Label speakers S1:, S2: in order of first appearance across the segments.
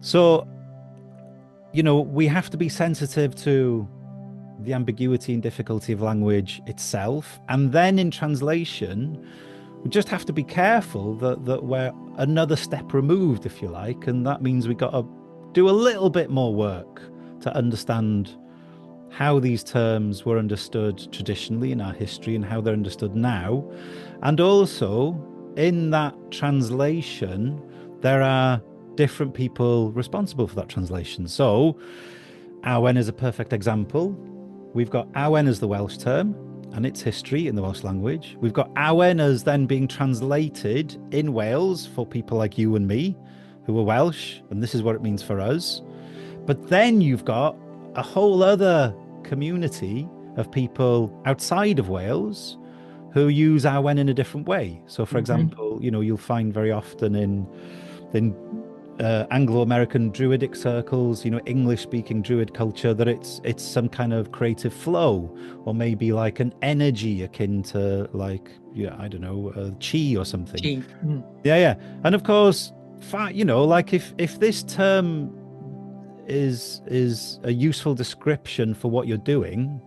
S1: So, we have to be sensitive to the ambiguity and difficulty of language itself. And then in translation, we just have to be careful that we're another step removed, if you like. And that means we got to do a little bit more work to understand how these terms were understood traditionally in our history and how they're understood now. And also, in that translation, there are different people responsible for that translation. So, Awen is a perfect example. We've got Awen as the Welsh term and its history in the Welsh language. We've got Awen as then being translated in Wales for people like you and me who are Welsh, and this is what it means for us. But then you've got a whole other community of people outside of Wales who use Awen in a different way. So, for example, you'll find very often in Anglo-American Druidic circles, English-speaking Druid culture, that it's some kind of creative flow, or maybe like an energy akin to like, I don't know, chi or something.
S2: Chi.
S1: Yeah. And of course, like if this term is a useful description for what you're doing,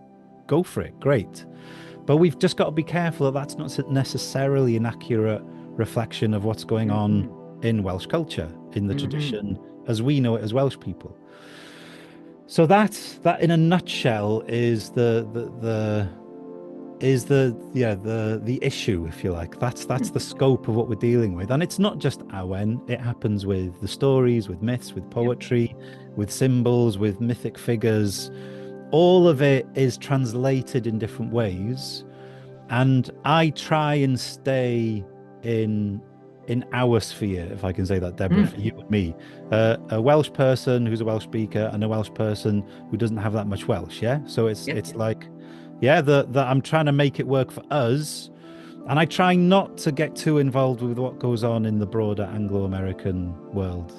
S1: go for it. Great. But we've just got to be careful that that's not necessarily an accurate reflection of what's going on in Welsh culture, in the tradition as we know it as Welsh people. So that in a nutshell is the issue, if you like. That's the scope of what we're dealing with. And it's not just Awen. It happens with the stories, with myths, with poetry, with symbols, with mythic figures. All of it is translated in different ways. And I try and stay in our sphere, if I can say that, Deborah, for you and me, a Welsh person who's a Welsh speaker and a Welsh person who doesn't have that much Welsh. Yeah. So it's like, that I'm trying to make it work for us. And I try not to get too involved with what goes on in the broader Anglo-American world